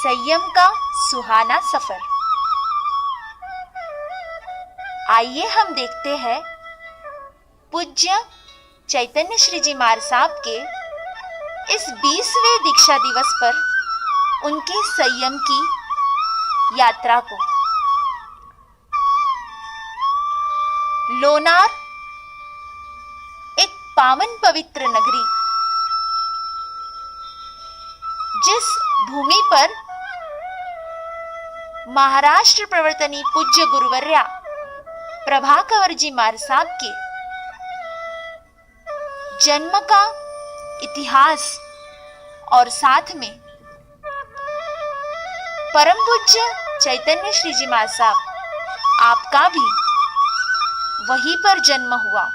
संयम का सुहाना सफर। आइए हम देखते हैं पूज्य चैतन्य श्री जी महाराज साहब के इस 20वें दीक्षा दिवस पर उनके संयम की यात्रा को। लोनार एक पावन पवित्र नगरी, जिस भूमि पर महाराष्ट्र प्रवर्तनी पूज्य गुरुवर्या प्रभाकर जी महाराज साहब के जन्म का इतिहास और साथ में परम पूज्य चैतन्य श्री जी महाराज साहब आपका भी वहीं पर जन्म हुआ,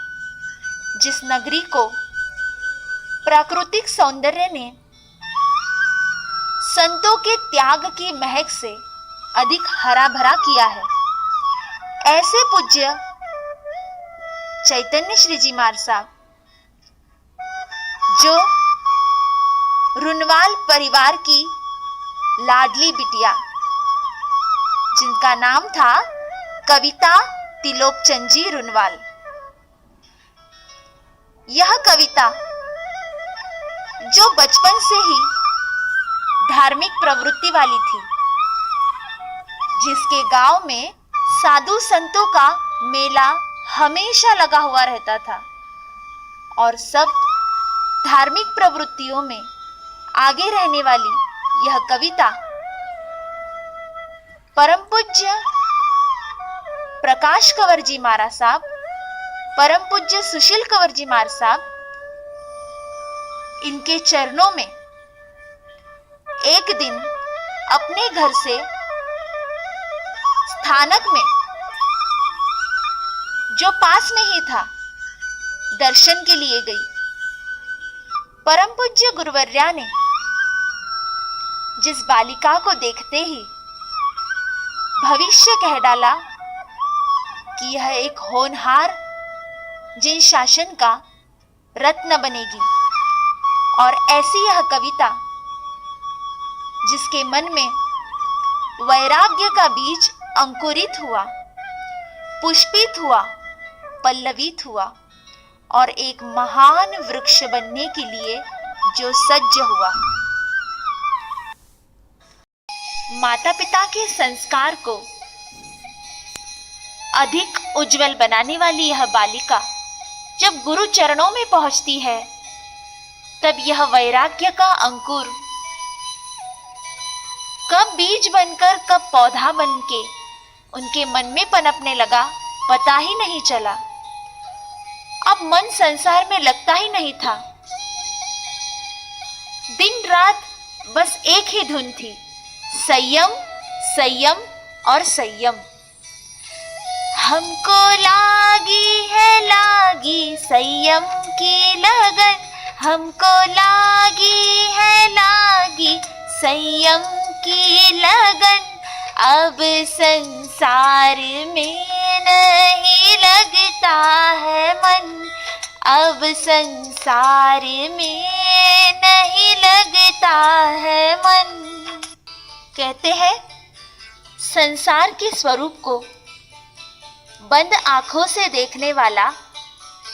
जिस नगरी को प्राकृतिक सौंदर्य ने संतों के त्याग की महक से अधिक हरा भरा किया है। ऐसे पूज्य चैतन्य श्री जी महाराज साहब, जो रुनवाल परिवार की लाडली बिटिया, जिनका नाम था कविता त्रिलोकचंद जी रुनवाल। यह कविता, जो बचपन से ही धार्मिक प्रवृत्ति वाली थी, जिसके गांव में साधु संतों का मेला हमेशा लगा हुआ रहता था और सब धार्मिक प्रवृत्तियों में आगे रहने वाली यह कविता परम पूज्य प्रकाश कंवर जी महाराज साहब, परम पूज्य सुशील कंवर जी महाराज साहब, इनके चरणों में एक दिन अपने घर से स्थानक में, जो पास में ही था, दर्शन के लिए गई। परम पूज्य गुरुवर्या ने जिस बालिका को देखते ही भविष्य कह डाला कि यह एक होनहार जिन शासन का रत्न बनेगी, और ऐसी यह कविता जिसके मन में वैराग्य का बीज अंकुरित हुआ, पुष्पित हुआ, पल्लवित हुआ और एक महान वृक्ष बनने के लिए जो सज्ज हुआ। माता पिता के संस्कार को अधिक उज्जवल बनाने वाली यह बालिका जब गुरु चरणों में पहुंचती है, तब यह वैराग्य का अंकुर कब बीज बनकर कब पौधा बनके उनके मन में पनपने लगा, पता ही नहीं चला। अब मन संसार में लगता ही नहीं था। दिन रात बस एक ही धुन थी, संयम, संयम और संयम। हमको लागी संयम की लगन, हमको लागी संयम की लगन। अब संसार में नहीं लगता है मन, अब संसार में नहीं लगता है मन। कहते हैं संसार के स्वरूप को बंद आंखों से देखने वाला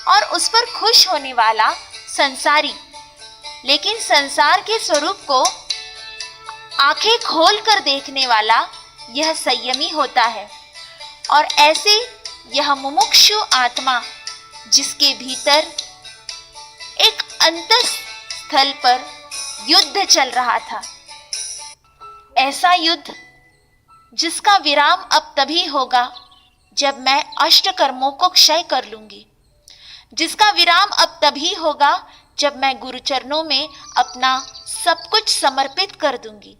और उस पर खुश होने वाला संसारी, लेकिन संसार के स्वरूप को आंखें खोलकर देखने वाला यह संयमी होता है। और ऐसे यह मुमुक्षु आत्मा, जिसके भीतर एक अंतःस्थल पर युद्ध चल रहा था, ऐसा युद्ध जिसका विराम अब तभी होगा जब मैं अष्ट कर्मों को क्षय कर लूंगी, जिसका विराम अब तभी होगा जब मैं गुरु चरणों में अपना सब कुछ समर्पित कर दूंगी।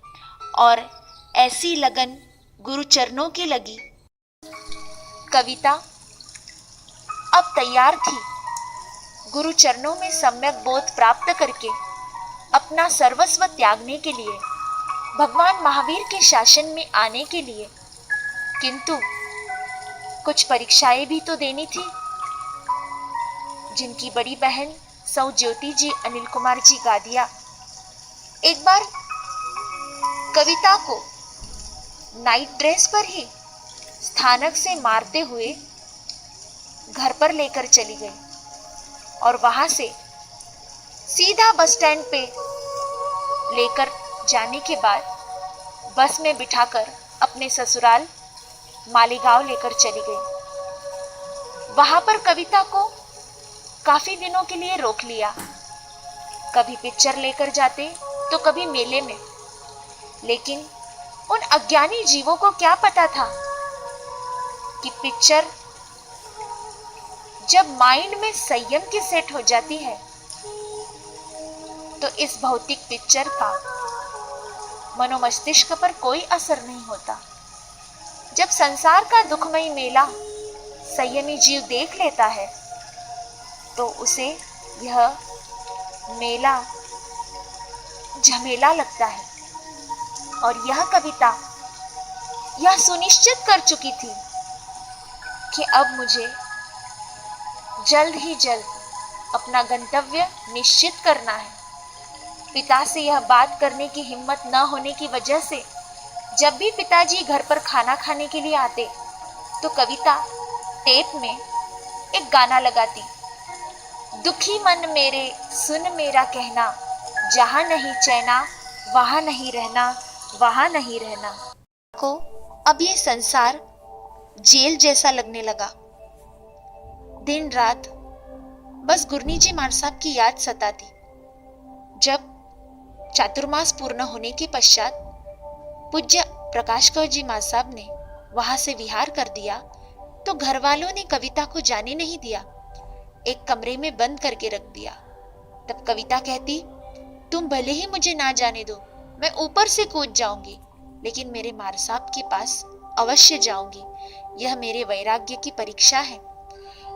और ऐसी लगन गुरु चरणों की लगी। कविता अब तैयार थी गुरु चरणों में सम्यक बोध प्राप्त करके अपना सर्वस्व त्यागने के लिए, भगवान महावीर के शासन में आने के लिए। किंतु कुछ परीक्षाएं भी तो देनी थी। जिनकी बड़ी बहन सौ ज्योति जी अनिल कुमार जी गादिया एक बार कविता को नाइट ड्रेस पर ही स्थानक से मारते हुए घर पर लेकर चली गई और वहां से सीधा बस स्टैंड पे लेकर जाने के बाद बस में बिठाकर अपने ससुराल मालीगांव लेकर चली गई। वहां पर कविता को काफी दिनों के लिए रोक लिया, कभी पिक्चर लेकर जाते तो कभी मेले में, लेकिन उन अज्ञानी जीवों को क्या पता था कि पिक्चर जब माइंड में संयम की सेट हो जाती है तो इस भौतिक पिक्चर का मनोमस्तिष्क पर कोई असर नहीं होता। जब संसार का दुखमयी मेला संयमी जीव देख लेता है तो उसे यह मेला झमेला लगता है। और यह कविता यह सुनिश्चित कर चुकी थी कि अब मुझे जल्द ही जल्द अपना गंतव्य निश्चित करना है। पिता से यह बात करने की हिम्मत न होने की वजह से जब भी पिताजी घर पर खाना खाने के लिए आते तो कविता टेप में एक गाना लगाती, दुखी मन मेरे सुन मेरा कहना, जहां नहीं चैना वहां नहीं रहना, वहां नहीं रहना। को अब ये संसार जेल जैसा लगने लगा। दिन रात बस गुरनी जी मार साहब की याद सताती। जब चातुर्मास पूर्ण होने के पश्चात पूज्य प्रकाश कौर जी मां साहब ने वहां से विहार कर दिया तो घर वालों ने कविता को जाने नहीं दिया, एक कमरे में बंद करके रख दिया। तब कविता कहती, तुम भले ही मुझे ना जाने दो, मैं ऊपर से कूद जाऊंगी, लेकिन मेरे मार साहब के पास अवश्य जाऊंगी। यह मेरे वैराग्य की परीक्षा है।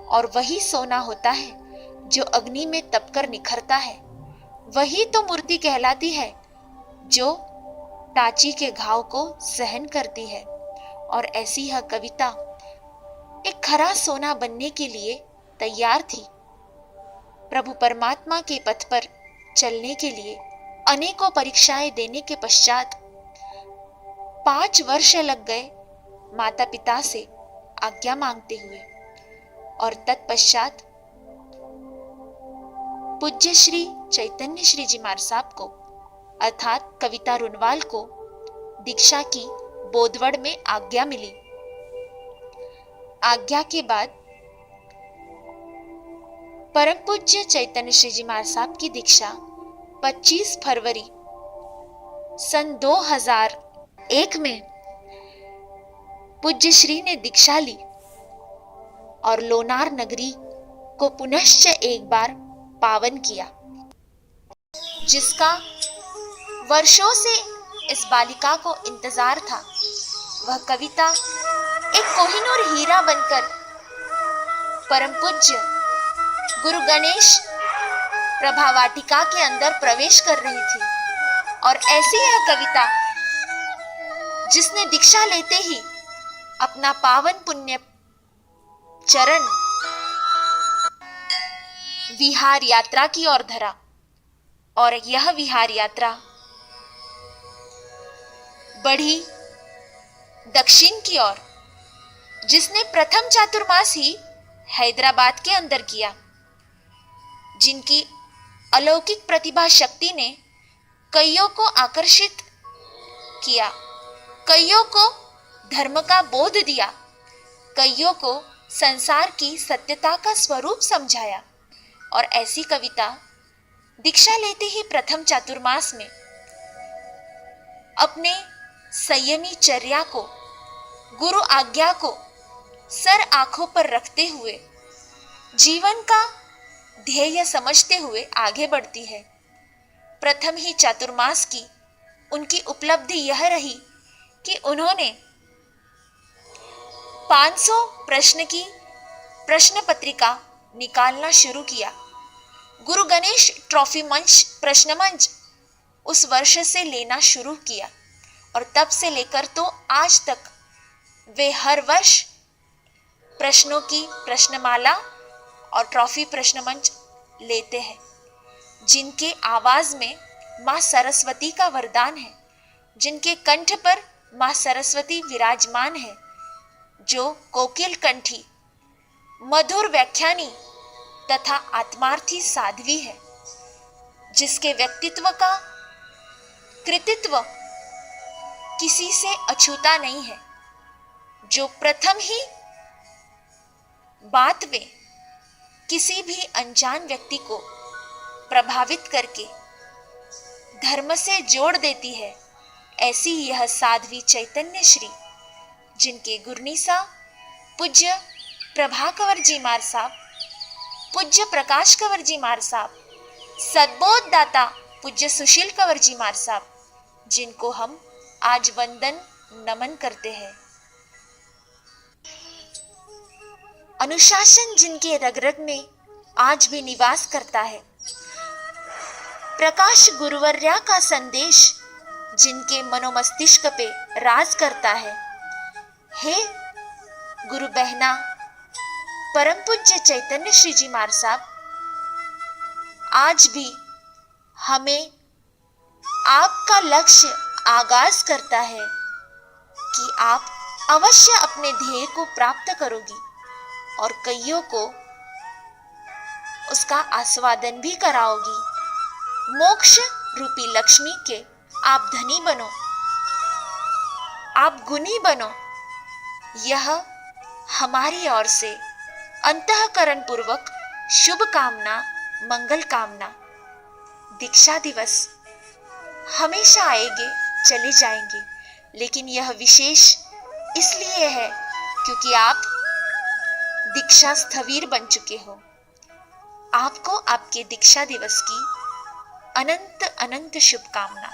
और वही सोना होता है जो अग्नि में तपकर निखरता है, वही तो मूर्ति कहलाती है जो टाची के घाव को सहन करती है। और ऐसी यह कविता एक खरा सोना बनने के लिए तैयार थी। प्रभु परमात्मा के पथ पर चलने के लिए अनेकों परीक्षाएं देने के पश्चात 5 वर्ष लग गए माता पिता से आज्ञा मांगते हुए। और तत्पश्चात पूज्य श्री चैतन्य श्री जी मार साहब को अर्थात कविता रुनवाल को दीक्षा की बोधवड़ में आज्ञा मिली। आज्ञा के बाद परम पूज्य चैतन्य श्री जी मार साहब की दीक्षा 25 फरवरी सन 2001 में पूज्य श्री ने दीक्षा ली और लोनार नगरी को पुनश्च एक बार पावन किया, जिसका वर्षों से इस बालिका को इंतजार था। वह कविता एक कोहिनूर हीरा बनकर परम पूज्य गुरु गणेश प्रभावाटिका के अंदर प्रवेश कर रही थी। और ऐसी यह कविता जिसने दीक्षा लेते ही अपना पावन पुण्य चरण विहार यात्रा की ओर धरा। और यह विहार यात्रा बढ़ी दक्षिण की ओर, जिसने प्रथम चातुर्मास ही हैदराबाद के अंदर किया, जिनकी अलौकिक प्रतिभा शक्ति ने कईयों को आकर्षित किया, कईयों को धर्म का बोध दिया, कईयों को संसार की सत्यता का स्वरूप समझाया। और ऐसी कविता दीक्षा लेते ही प्रथम चातुर्मास में अपने संयमी चर्या को, गुरु आज्ञा को सर आंखों पर रखते हुए, जीवन का ध्येय समझते हुए आगे बढ़ती है। प्रथम ही चातुर्मास की उनकी उपलब्धि यह रही कि उन्होंने 500 प्रश्न की प्रश्न पत्रिका निकालना शुरू किया। गुरु गणेश ट्रॉफी मंच प्रश्न मंच उस वर्ष से लेना शुरू किया और तब से लेकर तो आज तक वे हर वर्ष प्रश्नों की प्रश्नमाला और ट्रॉफी प्रश्न मंच लेते हैं, जिनके आवाज में माँ सरस्वती का वरदान है। जिनके कंठ पर मां सरस्वती विराजमान है, जो कोकिल कंठी, मधुर व्याख्यानी तथा आत्मार्थी साध्वी है, जिसके व्यक्तित्व का कृतित्व किसी से अछूता नहीं है, जो प्रथम ही बात में किसी भी अनजान व्यक्ति को प्रभावित करके धर्म से जोड़ देती है, ऐसी यह साध्वी चैतन्य श्री, जिनके गुरनीसा पूज्य प्रभा कंवर जी मार साहब, पूज्य प्रकाश कंवर जी मार साहब, सद्बोध दाता पूज्य सुशील कंवर जी मार साहब, जिनको हम आज वंदन नमन करते हैं। अनुशासन जिनके रग रग में आज भी निवास करता है, प्रकाश गुरुवर्या का संदेश जिनके मनोमस्तिष्क पे राज करता है, हे गुरु बहना परम पूज्य चैतन्य श्री जी मार साहब, आज भी हमें आपका लक्ष्य आगाज करता है कि आप अवश्य अपने ध्येय को प्राप्त करोगी और कईयों को उसका आस्वादन भी कराओगी। मोक्ष रूपी लक्ष्मी के आप धनी बनो, आप गुणी बनो, यह हमारी ओर से अंतःकरण पूर्वक शुभ कामना, मंगल कामना। दीक्षा दिवस हमेशा आएंगे चले जाएंगे, लेकिन यह विशेष इसलिए है क्योंकि आप दीक्षा स्थवीर बन चुके हो। आपको आपके दीक्षा दिवस की अनंत अनंत शुभकामना।